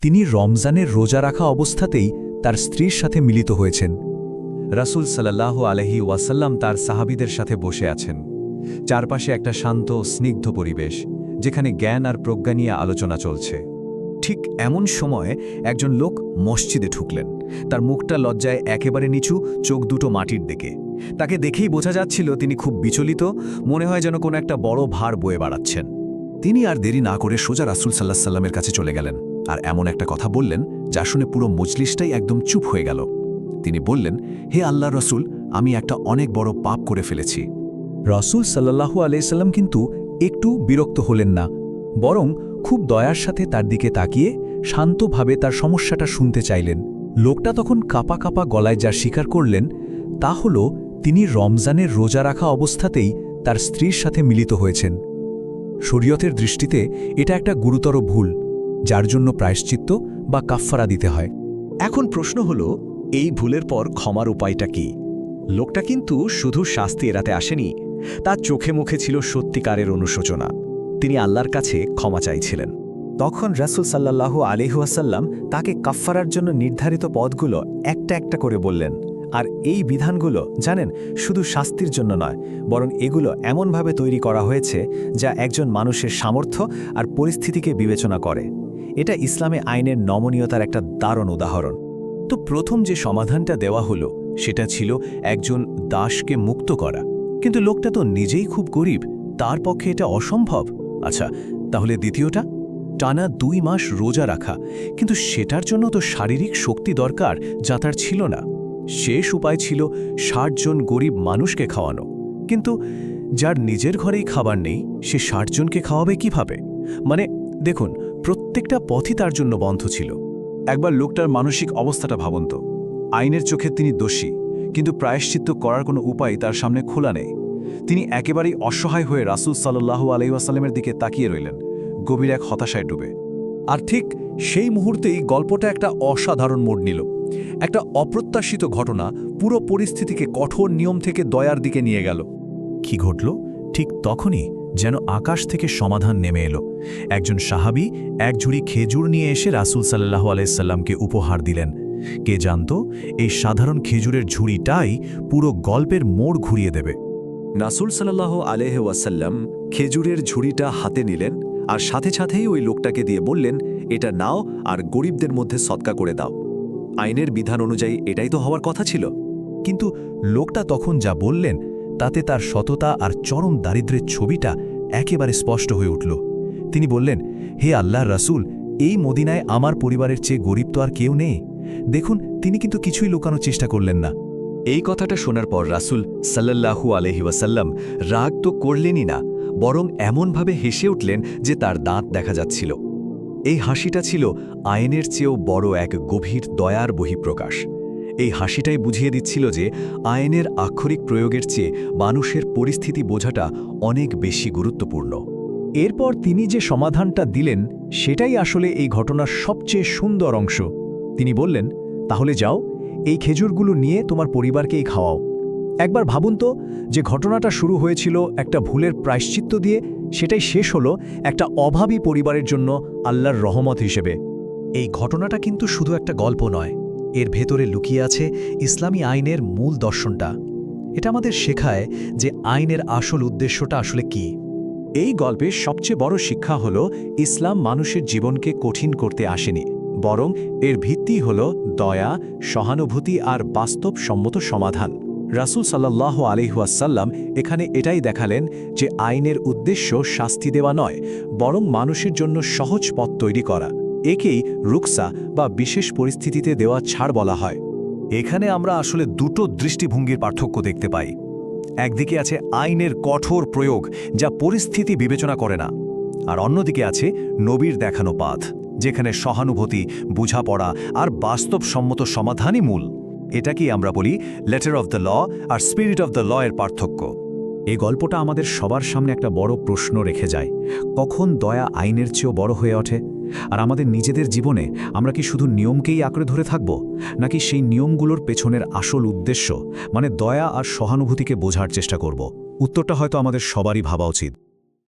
তিনি রমজানের রোজা রাখা অবস্থাতেই তার স্ত্রীর সাথে মিলিত হয়েছেন। রাসূল সাল্লাল্লাহু আলাইহি ওয়াসাল্লাম তার সাহাবীদের সাথে বসে আছেন। চারপাশে একটা শান্ত স্নিগ্ধ পরিবেশ, যেখানে জ্ঞান আর প্রজ্ঞা নিয়ে আলোচনা চলছে। ঠিক এমন সময় একজন লোক মসজিদে ঢুকলেন। তার মুখটা লজ্জায় একেবারে নিচু, চোখ দুটো মাটির দিকে। তাকে দেখেই বোঝা যাচ্ছিল তিনি খুব বিচলিত, মনে হয় যেন কোনো একটা বড় ভার বয়ে বেড়াচ্ছেন। তিনি আর দেরি না করে সোজা রাসূল সাল্লাল্লাহু আলাইহি ওয়াসাল্লামের কাছে চলে গেলেন আর এমন একটা কথা বললেন যা শুনে পুরো মজলিসটাই একদম চুপ হয়ে গেল। তিনি বললেন, হে আল্লাহর রাসূল, আমি একটা অনেক বড় পাপ করে ফেলেছি। রাসূল সাল্লাল্লাহু আলাইহি ওয়াসাল্লাম কিন্তু একটু বিরক্ত হলেন না, বরং খুব দয়ার সাথে তার দিকে তাকিয়ে শান্তভাবে তার সমস্যাটা শুনতে চাইলেন। লোকটা তখন কাঁপা কাঁপা গলায় যা স্বীকার করলেন তা হল তিনি রমজানের রোজা রাখা অবস্থাতেই তার স্ত্রীর সাথে মিলিত হয়েছেন। শরীয়তের দৃষ্টিতে এটা একটা গুরুতর ভুল, যার জন্য প্রায়শ্চিত্ত বা কাফফারা দিতে হয়। এখন প্রশ্ন হল, এই ভুলের পর ক্ষমার উপায়টা কি? লোকটা কিন্তু শুধু শাস্তি এড়াতে আসেনি, তার চোখে মুখে ছিল সত্যিকারের অনুশোচনা। তিনি আল্লাহর কাছে ক্ষমা চাইছিলেন। তখন রাসূল সাল্লাল্লাহু আলাইহি ওয়াসাল্লাম তাকে কাফফারার জন্য নির্ধারিত পথগুলো একটা একটা করে বললেন। আর এই বিধানগুলো জানেন, শুধু শাস্তির জন্য নয়, বরং এগুলো এমনভাবে তৈরি করা হয়েছে যা একজন মানুষের সামর্থ্য আর পরিস্থিতিকে বিবেচনা করে। এটা ইসলামে আইনের নমনীয়তার একটা দারুণ উদাহরণ। তো প্রথম যে সমাধানটা দেওয়া হলো সেটা ছিল একজন দাসকে মুক্ত করা। কিন্তু লোকটা তো নিজেই খুব গরিব, তার পক্ষে এটা অসম্ভব। আচ্ছা, তাহলে দ্বিতীয়টা? টানা 2 মাস রোজা রাখা, কিন্তু সেটার জন্য তো শারীরিক শক্তি দরকার, যা তার ছিল না। শেষ উপায় ছিল 60 জন গরিব মানুষকে খাওয়ানো। কিন্তু যার নিজের ঘরেই খাবার নেই, সে 60 জনকে খাওয়াবে কিভাবে? মানে দেখুন, প্রত্যেকটা পথই তার জন্য বন্ধ ছিল। একবার লোকটার মানসিক অবস্থাটা ভাবুন তো। আইনের চোখে তিনি দোষী, কিন্তু প্রায়শ্চিত্ত করার কোনো উপায় তার সামনে খোলা নেই। তিনি একেবারেই অসহায় হয়ে রাসূল সাল্লাল্লাহু আলাইহি ওয়াসাল্লামের দিকে তাকিয়ে রইলেন, গভীর এক হতাশায় ডুবে। আর ঠিক সেই মুহূর্তেই গল্পটা একটা অসাধারণ মোড় নিল। একটা অপ্রত্যাশিত ঘটনা পুরো পরিস্থিতিকে কঠোর নিয়ম থেকে দয়ার দিকে নিয়ে গেল। কি ঘটল? ঠিক তখনই যেন আকাশ থেকে সমাধান নেমে এলো। একজন সাহাবী এক ঝুড়ি খেজুর নিয়ে এসে রাসূল সাল্লাল্লাহু আলাইহি সাল্লামকে উপহার দিলেন। কে জানত এই সাধারণ খেজুরের ঝুড়িটাই পুরো গল্পের মোড় ঘুরিয়ে দেবে। রাসূল সাল্লাল্লাহু আলাইহি ওয়াসাল্লাম খেজুরের ঝুড়িটা হাতে নিলেন আর সাথে সাথেই ওই লোকটাকে দিয়ে বললেন, এটা নাও আর গরিবদের মধ্যে সদকা করে দাও। আইনের বিধান অনুযায়ী এটাই তো হওয়ার কথা ছিল। কিন্তু লোকটা তখন যা বললেন তাতে তার সততা আর চরম দারিদ্র্যের ছবিটা একেবারে স্পষ্ট হয়ে উঠল। তিনি বললেন, হে আল্লাহর রাসূল, এই মদিনায় আমার পরিবারের চেয়ে গরিব তো আর কেউ নেই। দেখুন, তিনি কিন্তু কিছুই লুকানোর চেষ্টা করলেন না। এই কথাটা শোনার পর রাসূল সাল্লাল্লাহু আলাইহি ওয়াসাল্লাম রাগ তো করলেনই না, বরং এমনভাবে হেসে উঠলেন যে তার দাঁত দেখা যাচ্ছিল। এই হাসিটা ছিল আইনের চেয়েও বড় এক গভীর দয়ার বহিঃপ্রকাশ। এই হাসিটাই বুঝিয়ে দিচ্ছিল যে আইনের আক্ষরিক প্রয়োগের চেয়ে মানুষের পরিস্থিতি বোঝাটা অনেক বেশি গুরুত্বপূর্ণ। এরপর তিনি যে সমাধানটা দিলেন সেটাই আসলে এই ঘটনার সবচেয়ে সুন্দর অংশ। তিনি বললেন, তাহলে যাও, এই খেজুরগুলো নিয়ে তোমার পরিবারকেই খাওয়াও। একবার ভাবুন তো, যে ঘটনাটা শুরু হয়েছিল একটা ভুলের প্রায়শ্চিত্ত দিয়ে, সেটাই শেষ হলো একটা অভাবী পরিবারের জন্য আল্লাহর রহমত হিসেবে। এই ঘটনাটা কিন্তু শুধু একটা গল্প নয়, এর ভেতরে লুকিয়ে আছে ইসলামী আইনের মূল দর্শনটা। এটা আমাদের শেখায় যে আইনের আসল উদ্দেশ্যটা আসলে কি। এই গল্পের সবচেয়ে বড় শিক্ষা হল, ইসলাম মানুষের জীবনকে কঠিন করতে আসেনি, বরং এর ভিত্তি হল দয়া, সহানুভূতি আর বাস্তবসম্মত সমাধান। রাসূল সাল্লাল্লাহু আলাইহি ওয়াসাল্লাম এখানে এটাই দেখালেন যে আইনের উদ্দেশ্য শাস্তি দেওয়া নয়, বরং মানুষের জন্য সহজ পথ তৈরি করা। একেই রুকসা বা বিশেষ পরিস্থিতিতে দেওয়া ছাড় বলা হয়। এখানে আমরা আসলে দুটো দৃষ্টিভঙ্গির পার্থক্য দেখতে পাই। একদিকে আছে আইনের কঠোর প্রয়োগ, যা পরিস্থিতি বিবেচনা করে না, আর অন্যদিকে আছে নবীর দেখানো পথ, যেখানে সহানুভূতি, বোঝাপড়া আর বাস্তবসম্মত সমাধানই মূল। এটাকেই আমরা বলি লেটার অফ দ্য ল আর স্পিরিট অফ দ্য ল এর পার্থক্য। এই গল্পটা আমাদের সবার সামনে একটা বড় প্রশ্ন রেখে যায়, কখন দয়া আইনের চেয়েও বড় হয়ে ওঠে? আর আমাদের নিজেদের জীবনে আমরা কি শুধু নিয়মকেই আঁকড়ে ধরে থাকব, নাকি সেই নিয়মগুলোর পেছনের আসল উদ্দেশ্য মানে দয়া আর সহানুভূতিকে বোঝার চেষ্টা করব? উত্তরটা হয়তো আমাদের সবারই ভাবা উচিত।